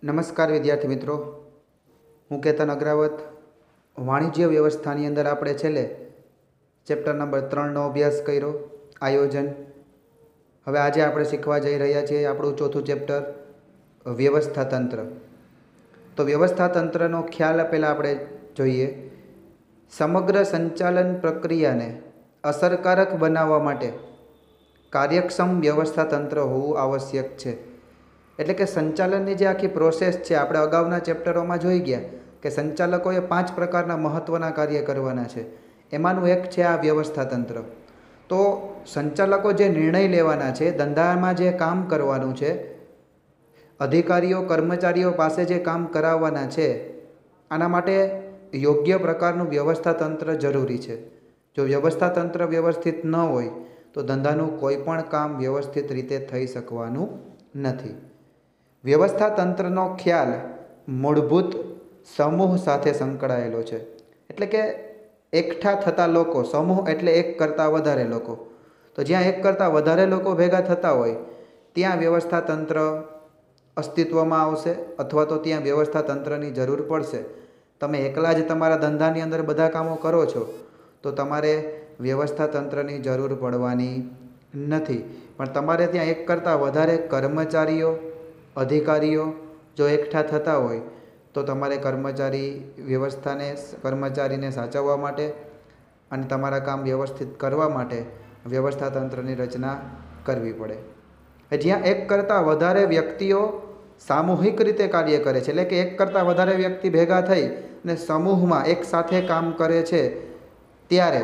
નમસ્કાર વિદ્યાર્થી મિત્રો, હું કેતન અગ્રાવત. વાણિજ્ય વ્યવસ્થાની અંદર આપણે છેલ્લે ચેપ્ટર નંબર 3નો અભ્યાસ કર્યો, આયોજન. હવે આજે આપણે શીખવા જઈ રહ્યા છીએ આપણું ચોથું ચેપ્ટર, વ્યવસ્થા તંત્ર. તો વ્યવસ્થા તંત્રનો ખ્યાલ પહેલાં આપણે જોઈએ. સમગ્ર સંચાલન પ્રક્રિયાને અસરકારક બનાવવા માટે કાર્યક્ષમ વ્યવસ્થા તંત્ર હોવું આવશ્યક છે. એટલે કે સંચાલનની જે આખી પ્રોસેસ છે, આપણે અગાઉના ચેપ્ટરોમાં જોઈ ગયા કે સંચાલકોએ 5 પ્રકારના મહત્ત્વના કાર્ય કરવાના છે. એમાંનું એક છે આ વ્યવસ્થા તંત્ર. તો સંચાલકો જે નિર્ણય લેવાના છે, ધંધામાં જે કામ કરવાનું છે, અધિકારીઓ કર્મચારીઓ પાસે જે કામ કરાવવાના છે, આના માટે યોગ્ય પ્રકારનું વ્યવસ્થા તંત્ર જરૂરી છે. જો વ્યવસ્થા તંત્ર વ્યવસ્થિત ન હોય તો ધંધાનું કોઈ પણ કામ વ્યવસ્થિત રીતે થઈ શકવાનું નથી. વ્યવસ્થા તંત્રનો ખ્યાલ મૂળભૂત સમૂહ સાથે સંકળાયેલો છે. એટલે કે એકઠા થતા લોકો, સમૂહ એટલે એક કરતાં વધારે લોકો. તો જ્યાં એક કરતાં વધારે લોકો ભેગા થતા હોય ત્યાં વ્યવસ્થા તંત્ર અસ્તિત્વમાં આવશે, અથવા તો ત્યાં વ્યવસ્થા તંત્રની જરૂર પડશે. તમે એકલા જ તમારા ધંધાની અંદર બધા કામો કરો છો તો તમારે વ્યવસ્થા તંત્રની જરૂર પડવાની નથી. પણ તમારે ત્યાં એક કરતાં વધારે કર્મચારીઓ, અધિકારીઓ જો એકઠા થતા હોય તો તમારે કર્મચારીને સાચવવા માટે અને તમારા કામ વ્યવસ્થિત કરવા માટે વ્યવસ્થા તંત્રની રચના કરવી પડે. જ્યાં એક કરતાં વધારે વ્યક્તિઓ સામૂહિક રીતે કાર્ય કરે છે, એટલે કે એક કરતાં વધારે વ્યક્તિ ભેગા થઈ અને સમૂહમાં એક સાથે કામ કરે છે, ત્યારે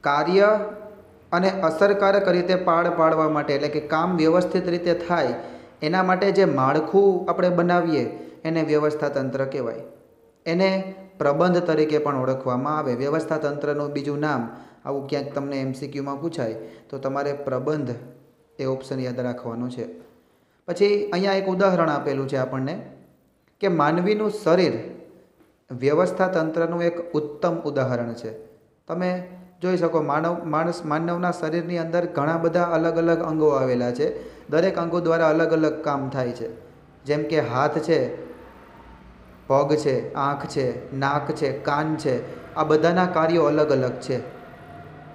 કાર્ય અને અસરકારક રીતે પાર પાડવા માટે, એટલે કે કામ વ્યવસ્થિત રીતે થાય એના માટે જે માળખું આપણે બનાવીએ એને વ્યવસ્થા તંત્ર કહેવાય. એને પ્રબંધ તરીકે પણ ઓળખવામાં આવે. વ્યવસ્થા તંત્રનું બીજું નામ આવું ક્યાંક તમને MCQમાં પૂછાય તો તમારે પ્રબંધ એ ઓપ્શન યાદ રાખવાનો છે. પછી અહીંયા એક ઉદાહરણ આપેલું છે આપણને કે માનવીનું શરીર વ્યવસ્થા તંત્રનું એક ઉત્તમ ઉદાહરણ છે. તમે જોઈ શકો માનવના શરીરની અંદર ઘણા બધા અલગ અલગ અંગો આવેલા છે. દરેક અંગો દ્વારા અલગ અલગ કામ થાય છે. જેમ કે હાથ છે, પગ છે, આંખ છે, નાક છે, કાન છે, આ બધાના કાર્યો અલગ અલગ છે,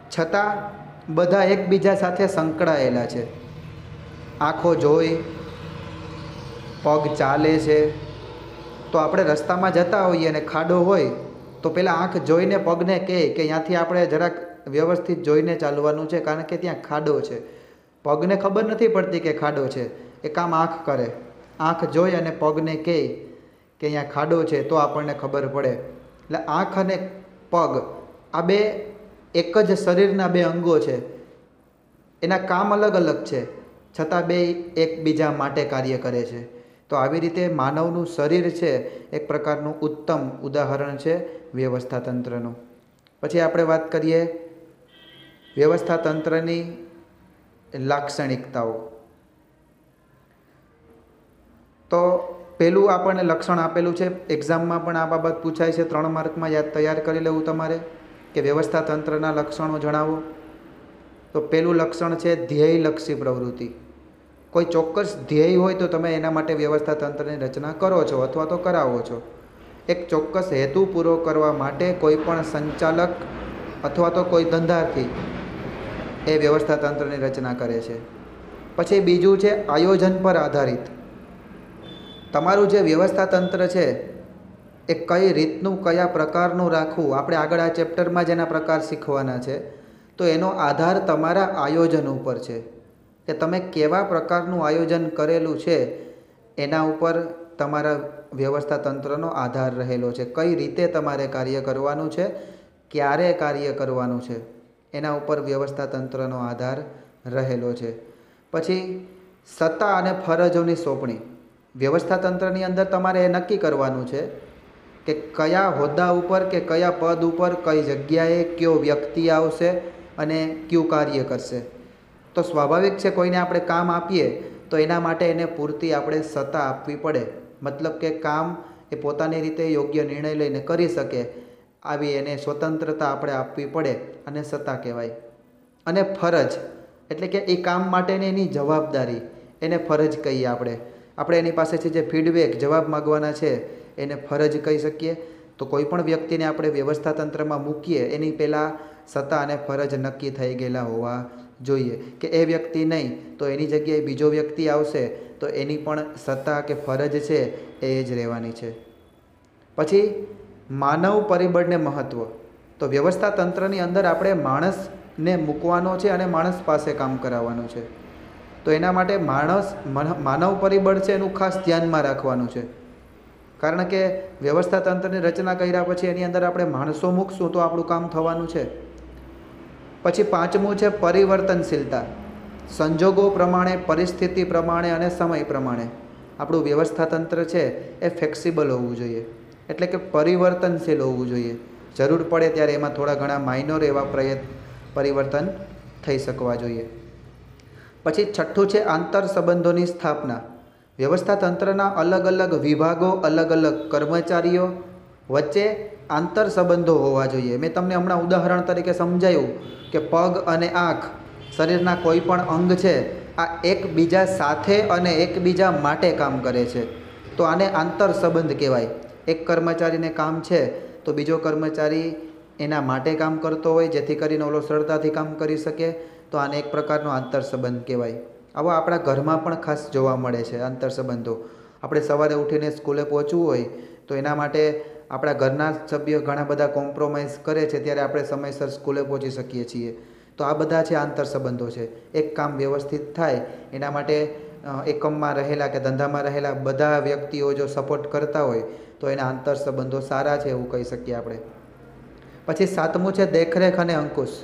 છતાં બધા એકબીજા સાથે સંકળાયેલા છે. આંખો જોઈ, પગ ચાલે છે. તો આપણે રસ્તામાં જતા હોઈએ અને ખાડો હોય તો પહેલાં આંખ જોઈને પગને કહે કે ત્યાંથી આપણે જરાક વ્યવસ્થિત જોઈને ચાલવાનું છે, કારણ કે ત્યાં ખાડો છે. પગને ખબર નથી પડતી કે ખાડો છે, એ કામ આંખ કરે. આંખ જોઈ અને પગને કહે કે અહીંયા ખાડો છે તો આપણને ખબર પડે. એટલે આંખ અને પગ આ બે એક જ શરીરના બે અંગો છે. એના કામ અલગ અલગ છે, છતાં બે એકબીજા માટે કાર્ય કરે છે. તો આવી રીતે માનવનું શરીર છે એક પ્રકારનું ઉત્તમ ઉદાહરણ છે વ્યવસ્થા તંત્રનું. પછી આપણે વાત કરીએ વ્યવસ્થા તંત્રની લાક્ષણિકતાઓ. તો પહેલું આપણને લક્ષણ આપેલું છે, એક્ઝામમાં પણ આ બાબત પૂછાય છે, 3 માર્કમાં યાદ તૈયાર કરી લેવું તમારે કે વ્યવસ્થા તંત્રના લક્ષણો જણાવો. તો પહેલું લક્ષણ છે ધ્યેયલક્ષી પ્રવૃત્તિ. કોઈ ચોક્કસ ધ્યેય હોય તો તમે એના માટે વ્યવસ્થા તંત્રની રચના કરો છો અથવા તો કરાવો છો. એક ચોક્કસ હેતુ પૂરો કરવા માટે કોઈ પણ સંચાલક અથવા તો કોઈ ધંધાર્થી એ વ્યવસ્થા તંત્રની રચના કરે છે. પછી બીજું છે આયોજન પર આધારિત. તમારું જે વ્યવસ્થા તંત્ર છે એ કઈ રીતનું, કયા પ્રકારનું રાખવું, આપણે આગળ આ ચેપ્ટરમાં જેના પ્રકાર શીખવાના છે, તો એનો આધાર તમારા આયોજન ઉપર છે કે તમે કેવા પ્રકારનું આયોજન કરેલું છે એના ઉપર તમારા વ્યવસ્થા તંત્રનો આધાર રહેલો છે. કઈ રીતે તમારે કાર્ય કરવાનું છે, ક્યારે કાર્ય કરવાનું છે, એના ઉપર વ્યવસ્થા તંત્રનો આધાર રહેલો છે. પછી સત્તા અને ફરજોની સોંપણી. વ્યવસ્થા તંત્રની અંદર તમારે એ નક્કી કરવાનું છે કે કયા હોદ્દા ઉપર કે કયા પદ ઉપર કઈ જગ્યાએ કયો વ્યક્તિ આવશે અને કયું કાર્ય કરશે. તો સ્વાભાવિક છે કોઈને આપણે કામ આપીએ તો એના માટે એને પૂરતી આપણે સત્તા આપવી પડે. મતલબ કે કામ એ પોતાની રીતે યોગ્ય નિર્ણય લઈને કરી શકે આવી એને સ્વતંત્રતા આપણે આપવી પડે અને સત્તા કહેવાય. અને ફરજ એટલે કે એ કામ માટેની એની જવાબદારી, એને ફરજ કહીએ આપણે. આપણે એની પાસેથી જે ફીડબેક જવાબ માગવાના છે એને ફરજ કહી શકીએ. તો કોઈ પણ વ્યક્તિને આપણે વ્યવસ્થા તંત્રમાં મૂકીએ એની પહેલાં સત્તા અને ફરજ નક્કી થઈ ગયેલા હોવા જોઈએ, કે એ વ્યક્તિ નહીં તો એની જગ્યાએ બીજો વ્યક્તિ આવશે તો એની પણ સત્તા કે ફરજ છે એ જ રહેવાની છે. પછી માનવ પરિબળને મહત્ત્વ. તો વ્યવસ્થા તંત્રની અંદર આપણે માણસને મૂકવાનો છે અને માણસ પાસે કામ કરાવવાનું છે. તો એના માટે માનવ પરિબળ છે એનું ખાસ ધ્યાનમાં રાખવાનું છે. કારણ કે વ્યવસ્થા તંત્રની રચના કર્યા પછી એની અંદર આપણે માણસો મૂકશું તો આપણું કામ થવાનું છે. પછી પાંચમું છે પરિવર્તનશીલતા. સંજોગો પ્રમાણે, પરિસ્થિતિ પ્રમાણે અને સમય પ્રમાણે આપણું વ્યવસ્થા તંત્ર છે એ ફ્લેક્સિબલ હોવું જોઈએ, એટલે કે પરિવર્તનશીલ હોવું જોઈએ. જરૂર પડે ત્યારે એમાં થોડા ઘણા માઇનોર એવા પરિવર્તન થઈ શકવા જોઈએ. પછી છઠ્ઠું છે આંતર સંબંધોની સ્થાપના. વ્યવસ્થા તંત્રના અલગ અલગ વિભાગો, અલગ અલગ કર્મચારીઓ વચ્ચે આંતર સંબંધો હોવા જોઈએ. મેં તમને હમણાં ઉદાહરણ તરીકે સમજાયું કે પગ અને આંખ, શરીરના કોઈ પણ અંગ છે આ એકબીજા સાથે અને એકબીજા માટે કામ કરે છે. તો આને આંતર સંબંધ કહેવાય. એક કર્મચારીને કામ છે તો બીજો કર્મચારી એના માટે કામ કરતો હોય જેથી કરીને ઓલો સરળતાથી કામ કરી શકે, તો આને એક પ્રકારનો આંતર સંબંધ કહેવાય. આવા આપણા ઘરમાં પણ ખાસ જોવા મળે છે આંતર સંબંધો. આપણે સવારે ઉઠીને સ્કૂલે પહોંચવું હોય તો એના માટે આપણા ઘરના સભ્યો ઘણા બધા કોમ્પ્રોમાઇઝ કરે છે ત્યારે આપણે સમયસર સ્કૂલે પહોંચી શકીએ છીએ. તો આ બધા છે આંતર સંબંધો છે. એક કામ વ્યવસ્થિત થાય એના માટે એકમમાં રહેલા કે ધંધામાં રહેલા બધા વ્યક્તિઓ જો સપોર્ટ કરતા હોય તો એના આંતર સંબંધો સારા છે એવું કહી શકીએ આપણે. પછી સાતમું છે દેખરેખ અને અંકુશ.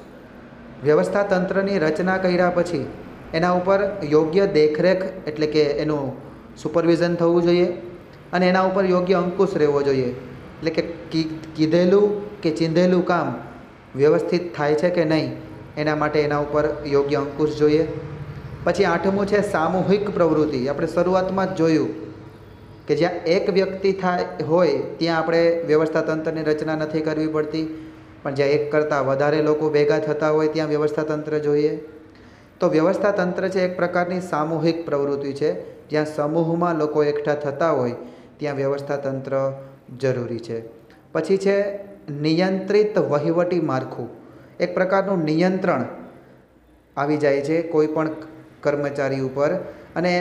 વ્યવસ્થા તંત્રની રચના કર્યા પછી એના ઉપર યોગ્ય દેખરેખ એટલે કે એનું સુપરવિઝન થવું જોઈએ અને એના ઉપર યોગ્ય અંકુશ રહેવો જોઈએ. એટલે કે કીધેલું કે ચીંધેલું કામ વ્યવસ્થિત થાય છે કે નહીં એના માટે એના ઉપર યોગ્ય અંકુશ જોઈએ. પછી આઠમું છે સામૂહિક પ્રવૃત્તિ. આપણે શરૂઆતમાં જ જોયું કે જ્યાં એક વ્યક્તિ હોય ત્યાં આપણે વ્યવસ્થા તંત્રની રચના નથી કરવી પડતી, પણ જ્યાં એક કરતાં વધારે લોકો ભેગા થતા હોય ત્યાં વ્યવસ્થા તંત્ર જોઈએ. તો વ્યવસ્થા તંત્ર છે એક પ્રકારની સામૂહિક પ્રવૃત્તિ છે. જ્યાં સમૂહમાં લોકો એકઠા થતા હોય ત્યાં વ્યવસ્થા તંત્ર જરૂરી છે. પછી છે નિયંત્રિત વહીવટી માળખું. એક પ્રકારનું નિયંત્રણ આવી જાય છે કોઈ પણ કર્મચારી ઉપર અને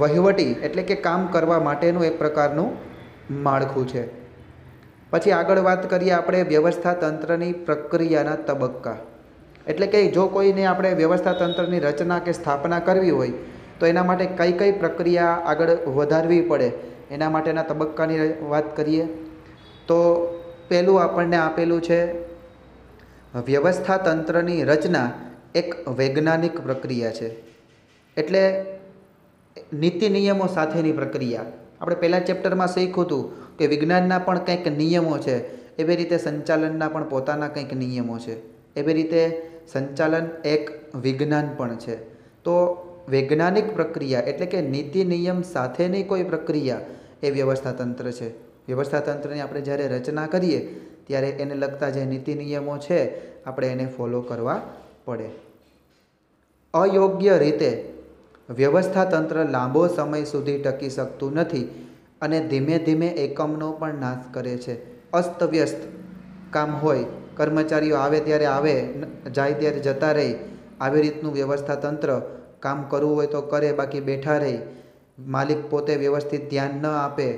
વહીવટી એટલે કે કામ કરવા માટેનું એક પ્રકારનું માળખું છે. પછી આગળ વાત કરીએ આપણે વ્યવસ્થા તંત્રની પ્રક્રિયાના તબક્કા. એટલે કે જો કોઈને આપણે વ્યવસ્થા તંત્રની રચના કે સ્થાપના કરવી હોય તો એના માટે કઈ કઈ પ્રક્રિયા આગળ વધારવી પડે એના માટેના તબક્કાની વાત કરીએ તો પહેલું આપણને આપેલું છે વ્યવસ્થા તંત્રની રચના એક વૈજ્ઞાનિક પ્રક્રિયા છે. એટલે નીતિ નિયમો સાથેની પ્રક્રિયા. આપણે પહેલા ચેપ્ટરમાં શીખ્યું હતું કે વિજ્ઞાનના પણ કંઈક નિયમો છે, એવી રીતે સંચાલનના પણ પોતાના કંઈક નિયમો છે. એવી રીતે સંચાલન એક વિજ્ઞાન પણ છે. તો વૈજ્ઞાનિક પ્રક્રિયા એટલે કે નીતિ નિયમ સાથેની કોઈ પ્રક્રિયા એ વ્યવસ્થા તંત્ર છે. વ્યવસ્થા તંત્રની આપણે જ્યારે રચના કરીએ ત્યારે એને લગતા જે નીતિ નિયમો છે આપણે એને ફોલો કરવા પડે. અયોગ્ય રીતે વ્યવસ્થા તંત્ર લાંબો સમય સુધી ટકી શકતું નથી અને ધીમે ધીમે એકમનો પણ નાશ કરે છે. અસ્તવ્યસ્ત કામ હોય, કર્મચારીઓ આવે ત્યારે આવે, જાય ત્યારે જતા રહે, આવી રીતનું વ્યવસ્થા તંત્ર કામ કરવું હોય તો કરે, બાકી બેઠા રહે, માલિક પોતે વ્યવસ્થિત ધ્યાન ન આપે,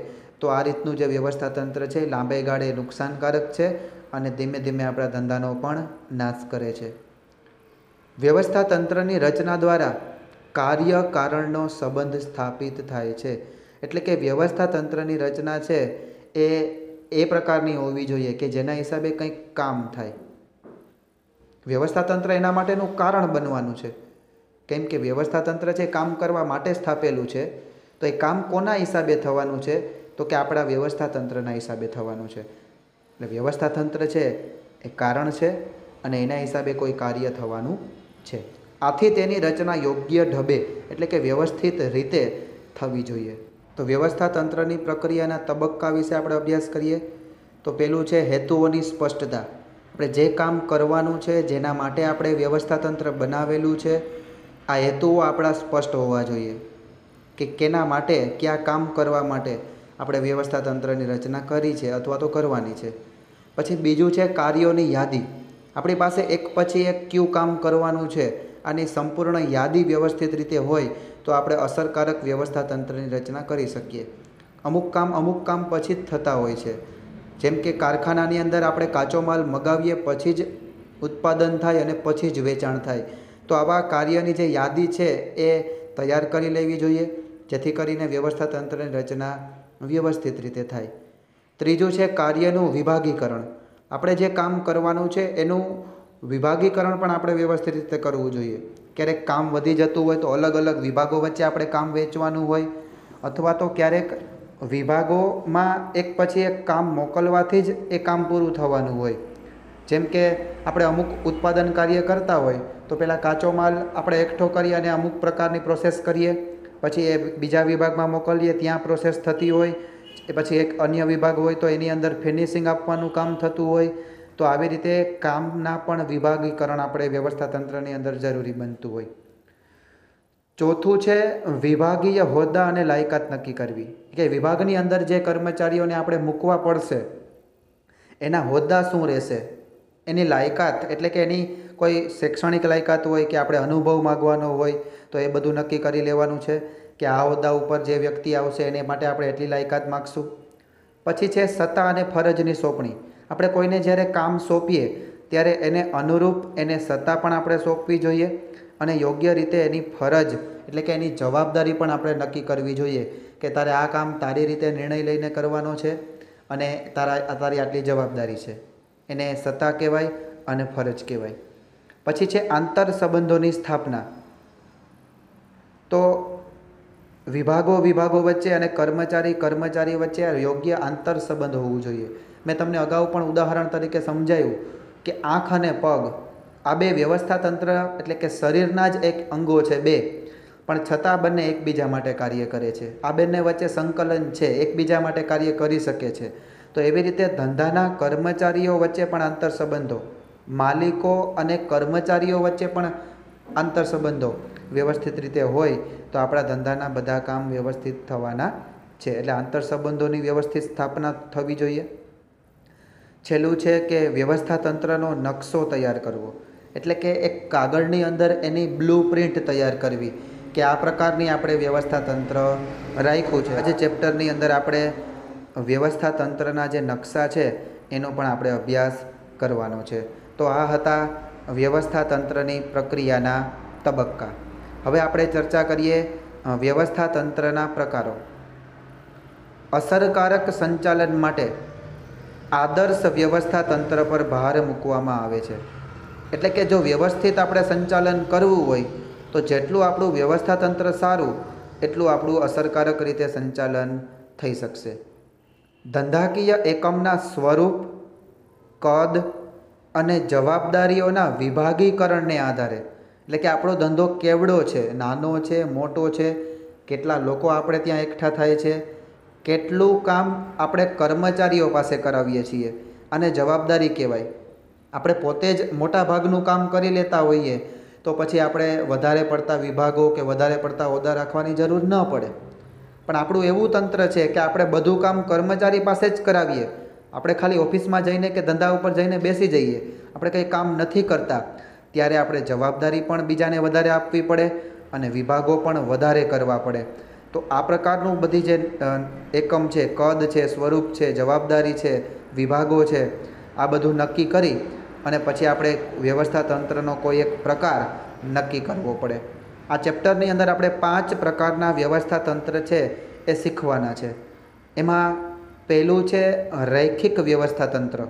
તો આ રીતનું જે વ્યવસ્થા તંત્ર છે લાંબે ગાળે નુકસાનકારક છે અને ધીમે ધીમે આપણા ધંધાનો પણ નાશ કરે છે. વ્યવસ્થા તંત્રની રચના દ્વારા કાર્ય કારણનો સંબંધ સ્થાપિત થાય છે. એટલે કે વ્યવસ્થા તંત્રની રચના છે એ પ્રકારની હોવી જોઈએ કે જેના હિસાબે કંઈક કામ થાય. વ્યવસ્થા તંત્ર એના માટેનું કારણ બનવાનું છે. કેમ કે વ્યવસ્થા તંત્ર છે કામ કરવા માટે સ્થાપેલું છે. તો એ કામ કોના હિસાબે થવાનું છે તો કે આપણા વ્યવસ્થા તંત્રના હિસાબે થવાનું છે. એટલે વ્યવસ્થા તંત્ર છે એ કારણ છે અને એના હિસાબે કોઈ કાર્ય થવાનું છે. આથી તેની રચના યોગ્ય ઢબે એટલે કે વ્યવસ્થિત રીતે થવી જોઈએ. તો વ્યવસ્થા તંત્રની પ્રક્રિયાના તબક્કા વિશે આપણે અભ્યાસ કરીએ તો પહેલું છે હેતુઓની સ્પષ્ટતા. આપણે જે કામ કરવાનું છે, જેના માટે આપણે વ્યવસ્થા તંત્ર બનાવેલું છે, આ હેતુઓ આપણા સ્પષ્ટ હોવા જોઈએ. કે કેના માટે, કયા કામ કરવા માટે આપણે વ્યવસ્થા તંત્રની રચના કરી છે અથવા તો કરવાની છે. પછી બીજું છે કાર્યોની યાદી. આપણી પાસે એક પછી એક કયું કામ કરવાનું છે આની સંપૂર્ણ યાદી વ્યવસ્થિત રીતે હોય તો આપણે અસરકારક વ્યવસ્થા તંત્રની રચના કરી શકીએ. અમુક કામ પછી જ થતા હોય છે. જેમ કે કારખાનાની અંદર આપણે કાચો માલ મગાવીએ પછી જ ઉત્પાદન થાય અને પછી જ વેચાણ થાય. તો આવા કાર્યની જે યાદી છે એ તૈયાર કરી લેવી જોઈએ જેથી કરીને વ્યવસ્થા તંત્રની રચના વ્યવસ્થિત રીતે થાય. ત્રીજું છે કાર્યનું વિભાગીકરણ. આપણે જે કામ કરવાનું છે એનું વિભાગીકરણ પણ આપણે વ્યવસ્થિત રીતે કરવું જોઈએ. ક્યારેક કામ વધી જતું હોય તો અલગ અલગ વિભાગો વચ્ચે આપણે કામ વેચવાનું હોય, અથવા તો ક્યારેક વિભાગોમાં એક પછી એક કામ મોકલવાથી જ એ કામ પૂરું થવાનું હોય. જેમ કે આપણે અમુક ઉત્પાદન કાર્ય કરતા હોય તો પહેલાં કાચો માલ આપણે એકઠો કરીએ અને અમુક પ્રકારની પ્રોસેસ કરીએ, પછી એ બીજા વિભાગમાં મોકલીએ, ત્યાં પ્રોસેસ થતી હોય, એ પછી એક અન્ય વિભાગ હોય તો એની અંદર ફિનિશિંગ આપવાનું કામ થતું હોય. તો આવી રીતે કામના પણ વિભાગીકરણ આપણે વ્યવસ્થા તંત્રની અંદર જરૂરી બનતું હોય. ચોથું છે વિભાગીય હોદ્દા અને લાયકાત નક્કી કરવી. કે વિભાગની અંદર જે કર્મચારીઓને આપણે મૂકવા પડશે એના હોદ્દા શું રહેશે, એની લાયકાત એટલે કે એની કોઈ શૈક્ષણિક લાયકાત હોય કે આપણે અનુભવ માગવાનો હોય તો એ બધું નક્કી કરી લેવાનું છે કે આ હોદ્દા ઉપર જે વ્યક્તિ આવશે એને માટે આપણે એટલી લાયકાત માગશું. પછી છે સત્તા અને ફરજની સોંપણી. આપણે કોઈને જ્યારે કામ સોંપીએ ત્યારે એને અનુરૂપ એને સત્તા પણ આપણે સોંપવી જોઈએ અને યોગ્ય રીતે એની ફરજ એટલે કે એની જવાબદારી પણ આપણે નક્કી કરવી જોઈએ કે તારે આ કામ તારી રીતે નિર્ણય લઈને કરવાનો છે અને તારી આટલી જવાબદારી છે. એને સત્તા કહેવાય અને ફરજ કહેવાય. પછી છે આંતર સંબંધોની સ્થાપના. તો વિભાગો વચ્ચે અને કર્મચારી વચ્ચે યોગ્ય આંતર સંબંધ હોવું જોઈએ. મેં તમને અગાઉ પણ ઉદાહરણ તરીકે સમજાવ્યું કે આંખ અને પગ આ બે વ્યવસ્થા તંત્ર એટલે કે શરીરના જ એક અંગો છે બે, પણ છતાં બંને એકબીજા માટે કાર્ય કરે છે. આ બંને વચ્ચે સંકલન છે, એકબીજા માટે કાર્ય કરી શકે છે. તો એવી રીતે ધંધાના કર્મચારીઓ વચ્ચે પણ આંતર સંબંધો, માલિકો અને કર્મચારીઓ વચ્ચે પણ આંતર સંબંધો વ્યવસ્થિત રીતે હોય તો આપણા ધંધાના બધા કામ વ્યવસ્થિત થવાના છે. એટલે આંતર સંબંધોની વ્યવસ્થિત સ્થાપના થવી જોઈએ. છેલ્લું છે કે વ્યવસ્થા તંત્રનો નકશો તૈયાર કરવો. એટલે કે એક કાગળની અંદર એની બ્લુ પ્રિન્ટ તૈયાર કરવી કે આ પ્રકારની આપણે વ્યવસ્થા તંત્ર રાખ્યું છે. આજે ચેપ્ટરની અંદર આપણે વ્યવસ્થા તંત્રના જે નકશા છે એનો પણ આપણે અભ્યાસ કરવાનો છે. તો આ હતા વ્યવસ્થા તંત્રની પ્રક્રિયાના તબક્કા. હવે આપણે ચર્ચા કરીએ વ્યવસ્થા તંત્રના પ્રકારો. અસરકારક સંચાલન માટે આદર્શ વ્યવસ્થા તંત્ર પર ભાર મૂકવામાં આવે છે. એટલે કે જો વ્યવસ્થિત આપણે સંચાલન કરવું હોય તો જેટલું આપણું વ્યવસ્થા તંત્ર સારું એટલું આપણું અસરકારક રીતે સંચાલન થઈ શકશે. ધંધાકીય એકમના સ્વરૂપ, કદ અને જવાબદારીઓના વિભાગીકરણને આધારે એટલે કે આપણો ધંધો કેવડો છે, નાનો છે, મોટો છે, કેટલા લોકો આપણે ત્યાં એકઠા થાય છે, કેટલું કામ આપણે કર્મચારીઓ પાસે કરાવીએ છીએ અને જવાબદારી કહેવાય. આપણે પોતે જ મોટા ભાગનું કામ કરી લેતા હોઈએ તો પછી આપણે વધારે પડતા વિભાગો કે વધારે પડતા હોદ્દા રાખવાની જરૂર ન પડે. પણ આપણું એવું તંત્ર છે કે આપણે બધું કામ કર્મચારી પાસે જ કરાવીએ. આપણે ખાલી ઓફિસમાં જઈને કે ધંધા ઉપર જઈને બેસી જઈએ, આપણે કંઈ કામ નથી કરતા, ત્યારે આપણે જવાબદારી પણ બીજાને વધારે આપવી પડે અને વિભાગો પણ વધારે કરવા પડે. તો આ પ્રકારનું બધી જે એકમ છે, કદ છે, સ્વરૂપ છે, જવાબદારી છે, વિભાગો છે, આ બધું નક્કી કરી અને પછી આપણે વ્યવસ્થા તંત્રનો કોઈ એક પ્રકાર નક્કી કરવો પડે. આ ચેપ્ટરની અંદર આપણે 5 પ્રકારના વ્યવસ્થા તંત્ર છે એ શીખવાના છે. એમાં પહેલું છે રૈખિક વ્યવસ્થા તંત્ર,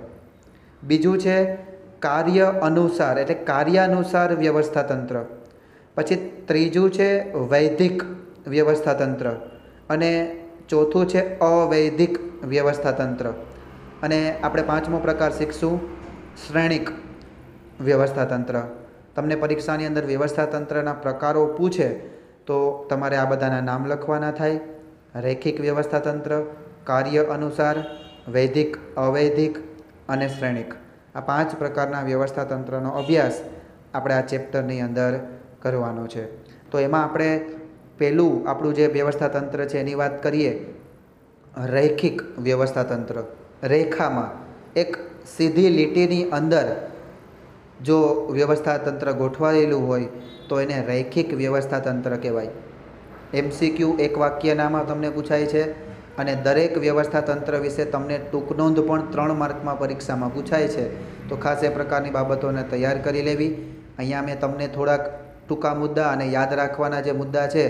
બીજું છે કાર્ય અનુસાર એટલે કાર્યાનુસાર વ્યવસ્થા તંત્ર, પછી ત્રીજું છે વૈધિક વ્યવસ્થા તંત્ર અને ચોથું છે અવૈધિક વ્યવસ્થા તંત્ર અને આપણે 5મો પ્રકાર શીખશું શ્રેણિક વ્યવસ્થા તંત્ર. તમને પરીક્ષાની અંદર વ્યવસ્થા તંત્રના પ્રકારો પૂછે તો તમારે આ બધાના નામ લખવાના થાય. રૈખિક વ્યવસ્થા તંત્ર, કાર્ય અનુસાર, વૈધિક, અવૈધિક અને શ્રેણિક. આ 5 પ્રકારના વ્યવસ્થા તંત્રનો અભ્યાસ આપણે આ ચેપ્ટરની અંદર કરવાનો છે. તો એમાં આપણે પહેલું આપણું જે વ્યવસ્થા તંત્ર છે એની વાત કરીએ, રૈખિક વ્યવસ્થા તંત્ર. રેખામાં એક સીધી લીટીની અંદર જો વ્યવસ્થા તંત્ર ગોઠવાયેલું હોય તો એને રૈખિક વ્યવસ્થા તંત્ર કહેવાય. MCQ એક વાક્યનામાં તમને પૂછાય છે અને દરેક વ્યવસ્થા તંત્ર વિશે તમને ટૂંક નોંધ પણ 3 માર્કમાં પરીક્ષામાં પૂછાય છે. તો ખાસ એ પ્રકારની બાબતોને તૈયાર કરી લેવી. અહીંયા મેં તમને થોડાક ટૂંકા મુદ્દા અને યાદ રાખવાના જે મુદ્દા છે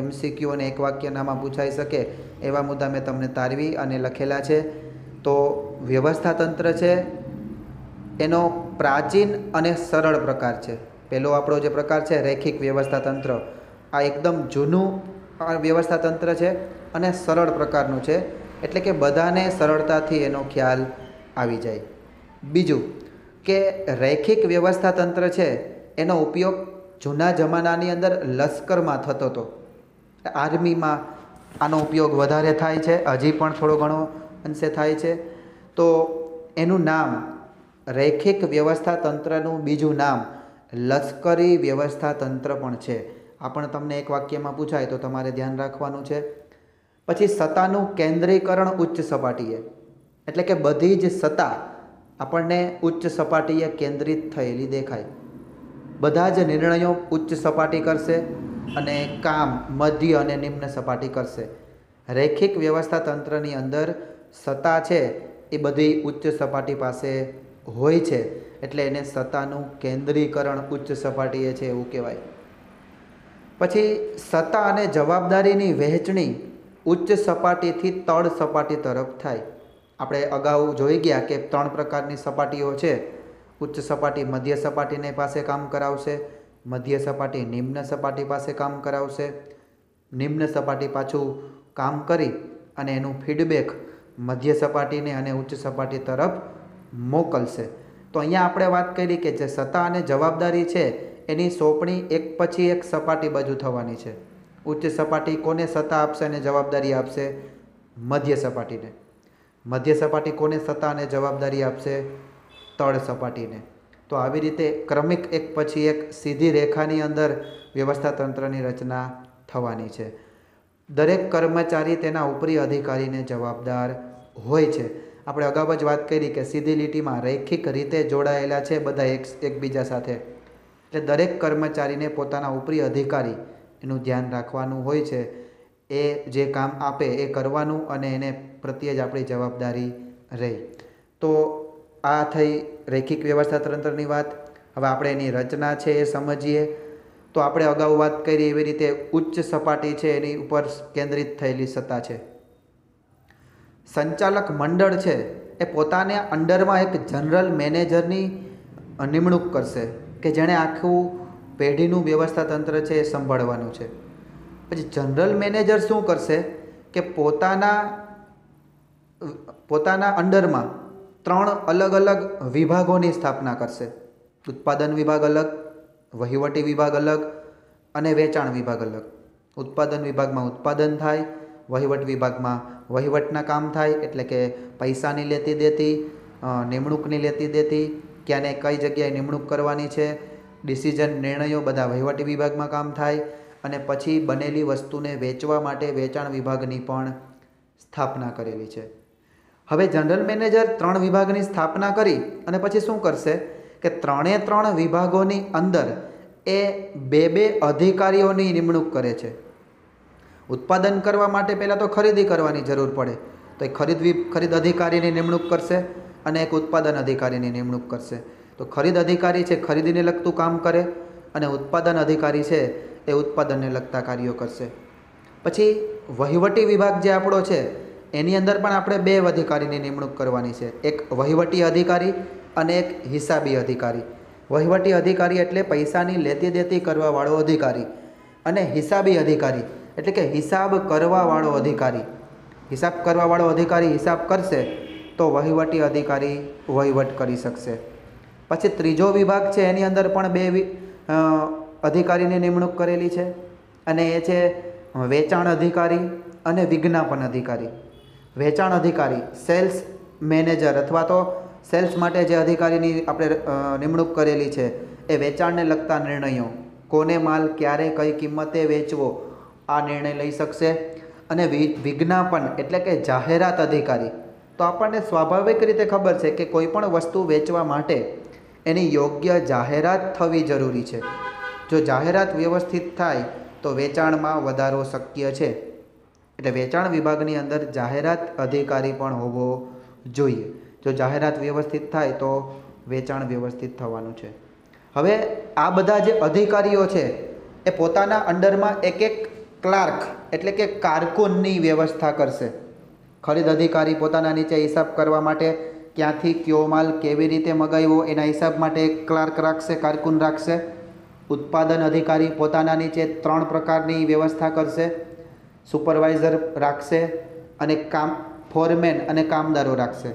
MCQ અને એક વાક્યનામાં પૂછાઈ શકે એવા મુદ્દા મેં તમને તારવી અને લખેલા છે. તો વ્યવસ્થા તંત્ર છે એનો પ્રાચીન અને સરળ પ્રકાર છે. પહેલો આપણો જે પ્રકાર છે રૈખિક વ્યવસ્થા તંત્ર, આ એકદમ જૂનું વ્યવસ્થા તંત્ર છે અને સરળ પ્રકારનું છે, એટલે કે બધાને સરળતાથી એનો ખ્યાલ આવી જાય. બીજું કે રૈખિક વ્યવસ્થા તંત્ર છે એનો ઉપયોગ જૂના જમાનાની અંદર લશ્કરમાં થતો હતો. આર્મીમાં આનો ઉપયોગ વધારે થાય છે, હજી પણ થોડો ઘણો અંશે થાય છે. તો એનું નામ રૈખિક વ્યવસ્થા તંત્રનું બીજું નામ લશ્કરી વ્યવસ્થા તંત્ર પણ છે. આ પણ તમને એક વાક્યમાં પૂછાય તો તમારે ધ્યાન રાખવાનું છે. પછી સત્તાનું કેન્દ્રીકરણ ઉચ્ચ સપાટીએ, એટલે કે બધી જ સત્તા આપણને ઉચ્ચ સપાટીએ કેન્દ્રિત થયેલી દેખાય. બધા જ નિર્ણયો ઉચ્ચ સપાટી કરશે અને કામ મધ્ય અને નિમ્ન સપાટી કરશે. રૈખિક વ્યવસ્થા તંત્રની અંદર સત્તા છે એ બધી ઉચ્ચ સપાટી પાસે હોય છે, એટલે એને સત્તાનું કેન્દ્રીકરણ ઉચ્ચ સપાટીએ છે એવું કહેવાય. પછી સત્તા અને જવાબદારીની વહેંચણી ઉચ્ચ સપાટીથી તળ સપાટી તરફ થાય. આપણે અગાઉ જોઈ ગયા કે 3 પ્રકારની સપાટીઓ છે. ઉચ્ચ સપાટી મધ્ય સપાટીને પાસે કામ કરાવશે, મધ્ય સપાટી નિમ્ન સપાટી પાસે કામ કરાવશે, નિમ્ન સપાટી પાછું કામ કરી અને એનું ફીડબેક મધ્ય સપાટીને અને ઉચ્ચ સપાટી તરફ મોકલશે. તો અહીંયા આપણે વાત કરી કે જે સત્તા અને જવાબદારી છે એની સોંપણી એક પછી એક સપાટી બાજુ થવાની છે. ઉચ્ચ સપાટી કોને સત્તા આપશે અને જવાબદારી આપશે? મધ્ય સપાટીને. મધ્ય સપાટી કોને સત્તા અને જવાબદારી આપશે? તળ સપાટીને. તો આવી રીતે ક્રમિક એક પછી એક સીધી રેખાની અંદર વ્યવસ્થા તંત્રની રચના થવાની છે. દરેક કર્મચારી તેના ઉપરી અધિકારીને જવાબદાર હોય છે. આપણે અગાઉ જ વાત કરી કે સીધી લીટીમાં રૈખિક રીતે જોડાયેલા છે બધા એકબીજા સાથે, એટલે દરેક કર્મચારીને પોતાના ઉપરી અધિકારી એનું ધ્યાન રાખવાનું હોય છે. એ જે કામ આપે એ કરવાનું અને એને પ્રત્યે જ આપણી જવાબદારી રહી. તો આ થઈ રૈખિક વ્યવસ્થા તંત્રની વાત. હવે આપણે એની રચના છે એ સમજીએ. તો આપણે અગાઉ વાત કરી એવી રીતે ઉચ્ચ સપાટી છે એની ઉપર કેન્દ્રિત થયેલી સત્તા છે. સંચાલક મંડળ છે એ પોતાને અંડરમાં એક જનરલ મેનેજરની નિમણૂક કરશે કે જેણે આખું પેઢીનું વ્યવસ્થા તંત્ર છે એ સંભાળવાનું છે. પછી જનરલ મેનેજર શું કરશે કે પોતાના અંડરમાં 3 અલગ અલગ વિભાગોની સ્થાપના કરશે. ઉત્પાદન વિભાગ અલગ, વહીવટી વિભાગ અલગ અને વેચાણ વિભાગ અલગ. ઉત્પાદન વિભાગમાં ઉત્પાદન થાય, વહીવટ વિભાગમાં વહીવટના કામ થાય, એટલે કે પૈસાની લેતી દેતી, નિમણૂકની લેતી દેતી, ક્યાંને કઈ જગ્યાએ નિમણૂક કરવાની છે, ડિસિઝન નિર્ણયો બધા વહીવટી વિભાગમાં કામ થાય. અને પછી બનેલી વસ્તુને વેચવા માટે વેચાણ વિભાગની પણ સ્થાપના કરેલી છે. હવે જનરલ મેનેજર 3 વિભાગની સ્થાપના કરી અને પછી શું કરશે કે 3 વિભાગોની અંદર એ 2 અધિકારીઓની નિમણૂક કરે છે. ઉત્પાદન કરવા માટે પહેલાં તો ખરીદી કરવાની જરૂર પડે, તો એ ખરીદ અધિકારીની નિમણૂક કરશે અને એક ઉત્પાદન અધિકારીની નિમણૂક કરશે. તો ખરીદ અધિકારી છે ખરીદીને લગતું કામ કરે અને ઉત્પાદન અધિકારી છે એ ઉત્પાદનને લગતા કાર્યો કરશે. પછી વહીવટી વિભાગ જે આપણો છે એની અંદર પણ આપણે 2 અધિકારીની નિમણૂક કરવાની છે. એક વહીવટી અધિકારી અને એક હિસાબી અધિકારી. વહીવટી અધિકારી એટલે પૈસાની લેતી દેતી કરવાવાળો અધિકારી, અને હિસાબી અધિકારી એટલે કે હિસાબ કરવાવાળો અધિકારી. હિસાબ કરવાવાળો અધિકારી હિસાબ કરશે તો વહીવટી અધિકારી વહીવટ કરી શકશે. પછી ત્રીજો વિભાગ છે એની અંદર પણ 2 અધિકારીની નિમણૂક કરેલી છે, અને એ છે વેચાણ અધિકારી અને વિજ્ઞાપન અધિકારી. વેચાણ અધિકારી સેલ્સ મેનેજર અથવા તો સેલ્સ માટે જે અધિકારીની આપણે નિમણૂક કરેલી છે એ વેચાણને લગતા નિર્ણયો, કોને માલ ક્યારે કઈ કિંમતે વેચવો, આ નિર્ણય લઈ શકશે. અને વિજ્ઞાપન એટલે કે જાહેરાત અધિકારી, તો આપણને સ્વાભાવિક રીતે ખબર છે કે કોઈ પણ વસ્તુ વેચવા માટે એની યોગ્ય જાહેરાત થવી જરૂરી છે. જો જાહેરાત વ્યવસ્થિત થાય તો વેચાણમાં વધારો શક્ય છે. એટલે વેચાણ વિભાગની અંદર જાહેરાત અધિકારી પણ હોવો જોઈએ. જો જાહેરાત વ્યવસ્થિત થાય તો વેચાણ વ્યવસ્થિત થવાનું છે. હવે આ બધા જે અધિકારીઓ છે એ પોતાના અંડરમાં એક એક ક્લાર્ક એટલે કે કારકુનની વ્યવસ્થા કરશે. ખરીદ અધિકારી પોતાના નીચે હિસાબ કરવા માટે ક્યાંથી કયો માલ કેવી રીતે મગાવ્યો એના હિસાબ માટે એક ક્લાર્ક રાખશે, કારકુન રાખશે. ઉત્પાદન અધિકારી પોતાના નીચે 3 પ્રકારની વ્યવસ્થા કરશે. સુપરવાઇઝર રાખશે અને ફોરમેન અને કામદારો રાખશે.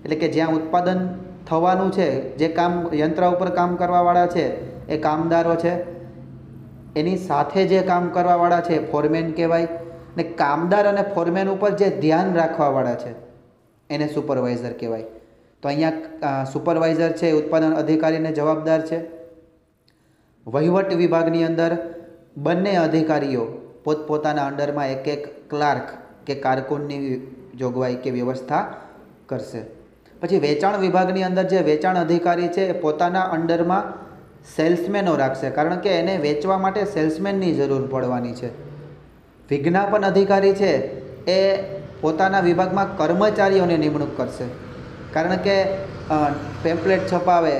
એટલે કે જ્યાં ઉત્પાદન થવાનું છે, જે કામ યંત્ર ઉપર કામ કરવાવાળા છે એ કામદારો છે. એની સાથે જે કામ કરવાવાળા છે ફોરમેન કહેવાય. ને કામદાર અને ફોરમેન ઉપર જે ધ્યાન રાખવાવાળા છે એને સુપરવાઇઝર કહેવાય. તો અહીંયા સુપરવાઇઝર છે ઉત્પાદન અધિકારીને જવાબદાર છે. વહીવટ વિભાગની અંદર બંને અધિકારીઓ પોતપોતાના અંડરમાં એક એક ક્લાર્ક કે કારકુનની જોગવાઈ કે વ્યવસ્થા કરશે. પછી વેચાણ વિભાગની અંદર જે વેચાણ અધિકારી છે એ પોતાના અંડરમાં સેલ્સમેનો રાખશે, કારણ કે એને વેચવા માટે સેલ્સમેનની જરૂર પડવાની છે. વિજ્ઞાપન અધિકારી છે એ પોતાના વિભાગમાં કર્મચારીઓની નિમણૂક કરશે, કારણ કે પેમ્પલેટ છપાવે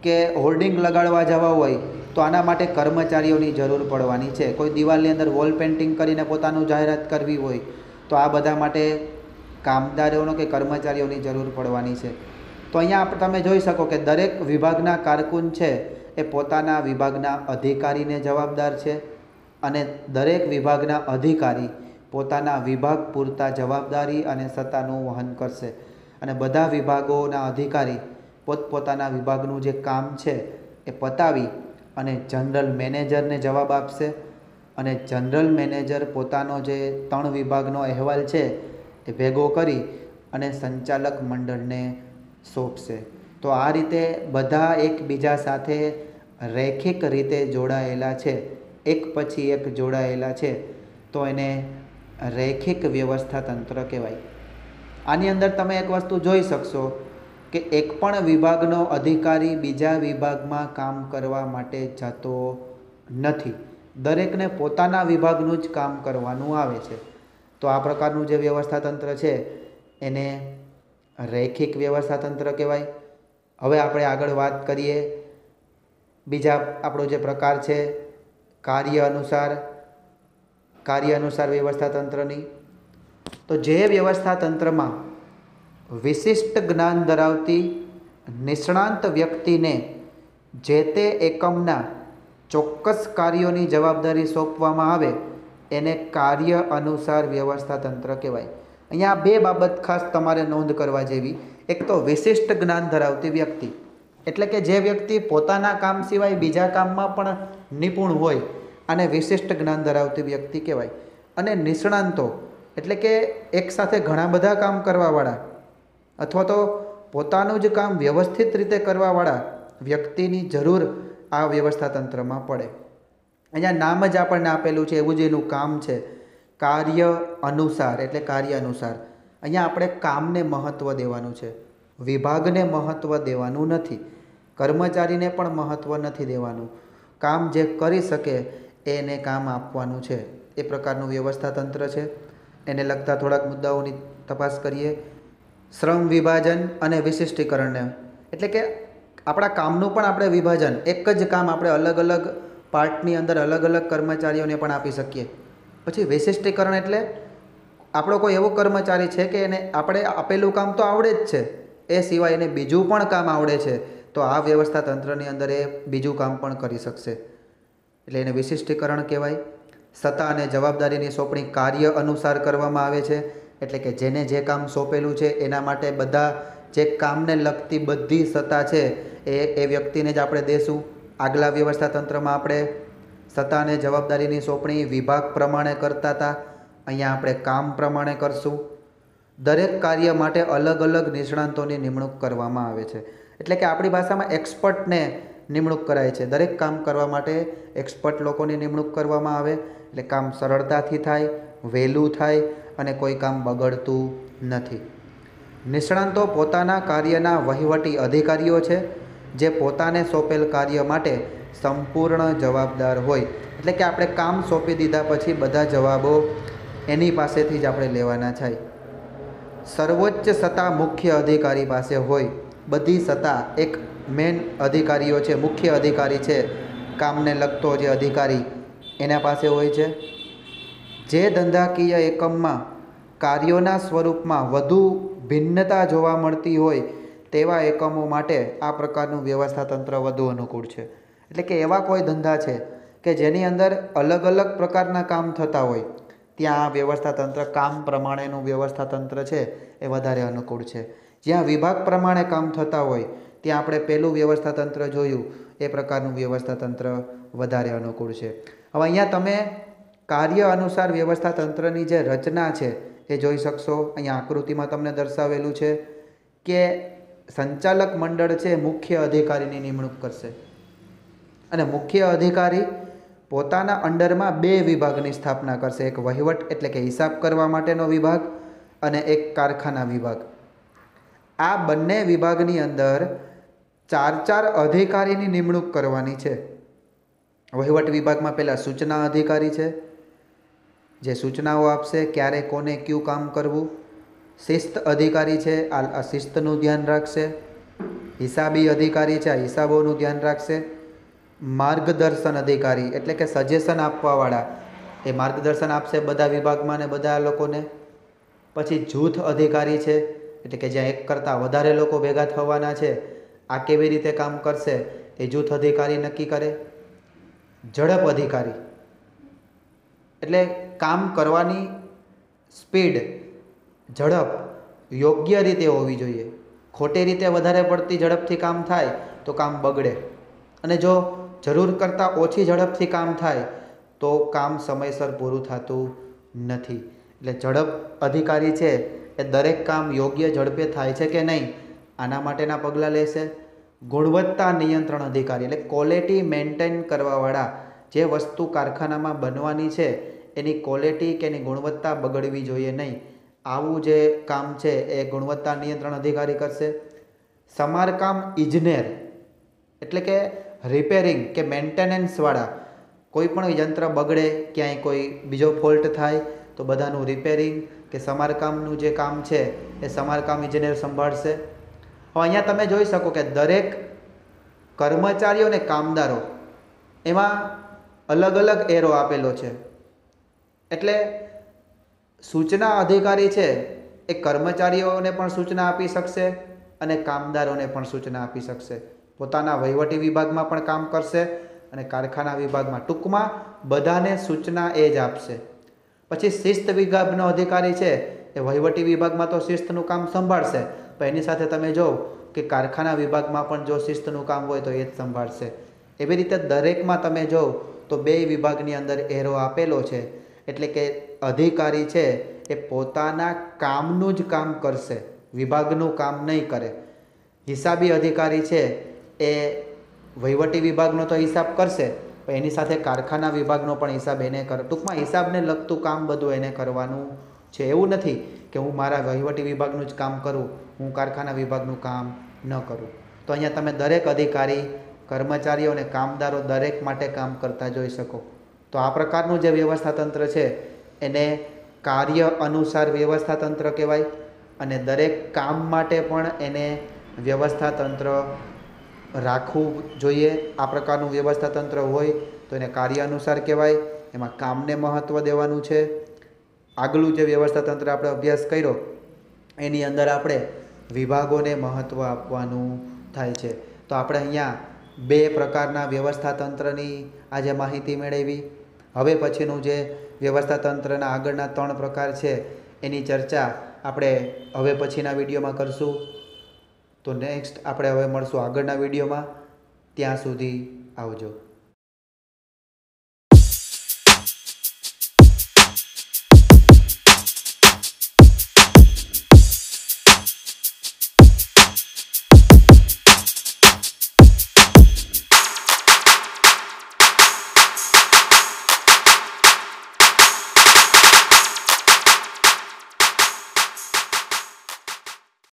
કે હોર્ડિંગ લગાડવા જવા હોય તો આના માટે કર્મચારીઓની જરૂર પડવાની છે. કોઈ દિવાલની અંદર વોલ પેઇન્ટિંગ કરીને પોતાનું જાહેરાત કરવી હોય તો આ બધા માટે કામદારોનો કે કર્મચારીઓની જરૂર પડવાની છે. તો અહીંયા તમે જોઈ શકો કે દરેક વિભાગના કારકુન છે એ પોતાના વિભાગના અધિકારીને જવાબદાર છે અને દરેક વિભાગના અધિકારી પોતાના વિભાગ પૂરતા જવાબદારી અને સત્તાનું વહન કરશે. અને બધા વિભાગોના અધિકારી પોતપોતાના વિભાગનું જે કામ છે એ પતાવી અને જનરલ મેનેજરને જવાબ આપશે. અને જનરલ મેનેજર પોતાનો જે 3 વિભાગનો અહેવાલ છે એ ભેગો કરી અને સંચાલક મંડળને સોંપશે. તો આ રીતે બધા એકબીજા સાથે રૈખિક રીતે જોડાયેલા છે, એક પછી એક જોડાયેલા છે, તો એને રૈખિક વ્યવસ્થા તંત્ર કહેવાય. આની અંદર તમે એક વસ્તુ જોઈ શકશો કે એક પણ વિભાગનો અધિકારી બીજા વિભાગમાં કામ કરવા માટે જતો નથી. દરેકને પોતાના વિભાગનું જ કામ કરવાનું આવે છે. તો આ પ્રકારનું જે વ્યવસ્થા તંત્ર છે એને રૈખિક વ્યવસ્થા તંત્ર કહેવાય. હવે આપણે આગળ વાત કરીએ બીજા આપણો જે પ્રકાર છે કાર્ય અનુસાર વ્યવસ્થા તંત્રની. તો જે વ્યવસ્થા તંત્રમાં વિશિષ્ટ જ્ઞાન ધરાવતી નિષ્ણાંત વ્યક્તિને જે તે એકમના ચોક્કસ કાર્યોની જવાબદારી સોંપવામાં આવે એને કાર્ય અનુસાર વ્યવસ્થા તંત્ર કહેવાય. અહીંયા 2 બાબત ખાસ તમારે નોંધ કરવા જેવી. એક તો વિશિષ્ટ જ્ઞાન ધરાવતી વ્યક્તિ, એટલે કે જે વ્યક્તિ પોતાના કામ સિવાય બીજા કામમાં પણ નિપુણ હોય અને વિશિષ્ટ જ્ઞાન ધરાવતી વ્યક્તિ કહેવાય. અને નિષ્ણાંતો એટલે કે એકસાથે ઘણા બધા કામ કરવાવાળા અથવા તો પોતાનું જ કામ વ્યવસ્થિત રીતે કરવાવાળા વ્યક્તિની જરૂર આ વ્યવસ્થા તંત્રમાં પડે. અહીંયા નામ જ આપણને આપેલું છે એવું જ એનું કામ છે, કાર્ય અનુસાર. એટલે કાર્ય અનુસાર અહીંયા આપણે કામને મહત્ત્વ દેવાનું છે, વિભાગને મહત્ત્વ દેવાનું નથી, કર્મચારીને પણ મહત્ત્વ નથી દેવાનું. કામ જે કરી શકે એને કામ આપવાનું છે. એ પ્રકારનું વ્યવસ્થા તંત્ર છે. એને લગતા થોડાક મુદ્દાઓની તપાસ કરીએ. શ્રમ વિભાજન અને વિશિષ્ટીકરણને એટલે કે આપણા કામનું પણ આપણે વિભાજન, એક જ કામ આપણે અલગ અલગ પાર્ટની અંદર અલગ અલગ કર્મચારીઓને પણ આપી શકીએ. પછી વિશિષ્ટીકરણ એટલે આપણો કોઈ એવો કર્મચારી છે કે એને આપણે આપેલું કામ તો આવડે જ છે, એ સિવાય એને બીજું પણ કામ આવડે છે, તો આ વ્યવસ્થા તંત્રની અંદર એ બીજું કામ પણ કરી શકશે. એટલે એને વિશિષ્ટીકરણ કહેવાય. સત્તા અને જવાબદારીની સોંપણી કાર્ય અનુસાર કરવામાં આવે છે. એટલે કે જેને જે કામ સોંપેલું છે એના માટે બધા જે કામને લગતી બધી સત્તા છે એ વ્યક્તિને જ આપણે દેશું. આગલા વ્યવસ્થા તંત્રમાં આપણે સત્તા અને જવાબદારીની સોંપણી વિભાગ પ્રમાણે કરતા હતા, અહીંયા આપણે કામ પ્રમાણે કરશું. દરેક કાર્ય માટે અલગ અલગ નિષ્ણાંતોની નિમણૂક કરવામાં આવે છે. એટલે કે આપણી ભાષામાં એક્સપર્ટને નિમણૂક કરાય છે. દરેક કામ કરવા માટે એક્સપર્ટ લોકોની નિમણૂક કરવામાં આવે. એટલે કામ સરળતાથી થાય, વહેલું થાય અને કોઈ કામ બગડતું નથી. નિષ્ણાંતો પોતાના કાર્યના વહીવટી અધિકારીઓ છે, જે પોતાને સોંપેલ કાર્ય માટે સંપૂર્ણ જવાબદાર હોય. એટલે કે આપણે કામ સોંપી દીધા પછી બધા જવાબો એની પાસેથી જ આપણે લેવાના થાય. સર્વોચ્ચ સત્તા મુખ્ય અધિકારી પાસે હોય. બધી સત્તા એક મેન અધિકારીઓ છે, મુખ્ય અધિકારી છે, કામને લગતો જે અધિકારી એના પાસે હોય છે. જે ધંધાકીય એકમમાં કાર્યોના સ્વરૂપમાં વધુ ભિન્નતા જોવા મળતી હોય તેવા એકમો માટે આ પ્રકારનું વ્યવસ્થાતંત્ર વધુ અનુકૂળ છે. એટલે કે એવા કોઈ ધંધા છે કે જેની અંદર અલગ અલગ પ્રકારના કામ થતા હોય, ત્યાં આ વ્યવસ્થાતંત્ર, કામ પ્રમાણેનું વ્યવસ્થાતંત્ર છે એ વધારે અનુકૂળ છે. જ્યાં વિભાગ પ્રમાણે કામ થતા હોય ત્યાં આપણે પહેલું વ્યવસ્થાતંત્ર જોયું એ પ્રકારનું વ્યવસ્થાતંત્ર વધારે અનુકૂળ છે. હવે અહીંયા તમે કાર્ય અનુસાર વ્યવસ્થાતંત્રની જે રચના છે એ જોઈ શકશો. અહીંયા આકૃતિમાં તમને દર્શાવેલું છે કે સંચાલક મંડળ છે મુખ્ય અધિકારીની નિમણૂક કરશે અને મુખ્ય અધિકારી પોતાના અંડરમાં 2 વિભાગની સ્થાપના કરશે. એક વહીવટ એટલે કે હિસાબ કરવા માટેનો વિભાગ અને એક કારખાના વિભાગ. આ બંને વિભાગની અંદર 4 અધિકારીની નિમણૂક કરવાની છે. વહીવટ વિભાગમાં પહેલાં સૂચના અધિકારી છે, જે સૂચનાઓ આપશે ક્યારે કોને કયું કામ કરવું. શિસ્ત અધિકારી છે, આ શિસ્તનું ધ્યાન રાખશે. હિસાબી અધિકારી છે, આ હિસાબોનું ધ્યાન રાખશે. માર્ગદર્શન અધિકારી એટલે કે સજેશન આપવાવાળા, એ માર્ગદર્શન આપશે બધા વિભાગમાં ને બધા લોકોને. પછી જૂથ અધિકારી છે, એટલે કે જ્યાં એક કરતાં વધારે લોકો ભેગા થવાના છે, આ કેવી રીતે કામ કરશે એ જૂથ અધિકારી નક્કી કરે. ઝડપ અધિકારી એટલે કામ કરવાની સ્પીડ, ઝડપ યોગ્ય રીતે હોવી જોઈએ. ખોટી રીતે વધારે પડતી ઝડપથી કામ થાય તો કામ બગડે, અને જો જરૂર કરતાં ઓછી ઝડપથી કામ થાય તો કામ સમયસર પૂરું થતું નથી. એટલે ઝડપ અધિકારી છે એ દરેક કામ યોગ્ય ઝડપે થાય છે કે નહીં આના માટેના પગલાં લેશે. ગુણવત્તા નિયંત્રણ અધિકારી એટલે ક્વોલિટી મેન્ટેન કરવાવાળા, જે વસ્તુ કારખાનામાં બનવાની છે એની ક્વોલિટી કે એની ગુણવત્તા બગડવી જોઈએ નહીં, આવું જે કામ છે એ ગુણવત્તા નિયંત્રણ અધિકારી કરશે. સમારકામ ઇજનેર એટલે કે રિપેરિંગ કે મેન્ટેનન્સવાળા, કોઈ પણ યંત્ર બગડે, ક્યાંય કોઈ બીજો ફોલ્ટ થાય તો બધાનું રિપેરિંગ કે સમારકામનું જે કામ છે એ સમારકામ ઇજનેર સંભાળશે. હવે અહીંયા તમે જોઈ શકો કે દરેક કર્મચારીઓ અને કામદારો એમાં અલગ અલગ એરો આપેલો છે. એટલે સૂચના અધિકારી છે એ કર્મચારીઓને પણ સૂચના આપી શકશે અને કામદારોને પણ સૂચના આપી શકશે. પોતાના વહીવટી વિભાગમાં પણ કામ કરશે અને કારખાના વિભાગમાં. ટૂંકમાં બધાને સૂચના એ જ આપશે. પછી શિસ્ત વિભાગનો અધિકારી છે એ વહીવટી વિભાગમાં તો શિસ્તનું કામ સંભાળશે, પણ એની સાથે તમે જો કે કારખાના વિભાગમાં પણ જો શિસ્તનું કામ હોય તો એ જ સંભાળશે. એવી રીતે દરેકમાં તમે જો તો 2 વિભાગની અંદર એરો આપેલો છે. એટલે કે અધિકારી છે એ પોતાના કામનું જ કામ કરશે, વિભાગનું કામ નહીં કરે. હિસાબી અધિકારી છે એ વહીવટી વિભાગનો તો હિસાબ કરશે, પણ એની સાથે કારખાના વિભાગનો પણ હિસાબ એને કરે. ટૂંકમાં હિસાબને લગતું કામ બધું એને કરવાનું છે. એવું નથી કે હું મારા વહીવટી વિભાગનું જ કામ કરું, હું કારખાના વિભાગનું કામ ન કરું. તો અહીંયા તમે દરેક અધિકારી, કર્મચારીઓ અને કામદારો દરેક માટે કામ કરતા જોઈ શકો. તો આ પ્રકારનું જે વ્યવસ્થાતંત્ર છે એને કાર્ય અનુસાર વ્યવસ્થાતંત્ર કહેવાય, અને દરેક કામ માટે પણ એને વ્યવસ્થાતંત્ર રાખવું જોઈએ. આ પ્રકારનું વ્યવસ્થાતંત્ર હોય તો એને કાર્ય અનુસાર કહેવાય, એમાં કામને મહત્ત્વ દેવાનું છે. આગલું જે વ્યવસ્થાતંત્ર આપણે અભ્યાસ કર્યો એની અંદર આપણે વિભાગોને મહત્ત્વ આપવાનું થાય છે. તો આપણે અહીંયા 2 પ્રકારના વ્યવસ્થાતંત્રની આજે માહિતી મેળવી. હવે પછીનું જે વ્યવસ્થાતંત્રના આગળના 3 પ્રકાર છે એની ચર્ચા આપણે હવે પછીના વિડીયોમાં કરશું. તો નેક્સ્ટ આપણે હવે મળશું આગળના વિડીયોમાં. ત્યાં સુધી આવજો.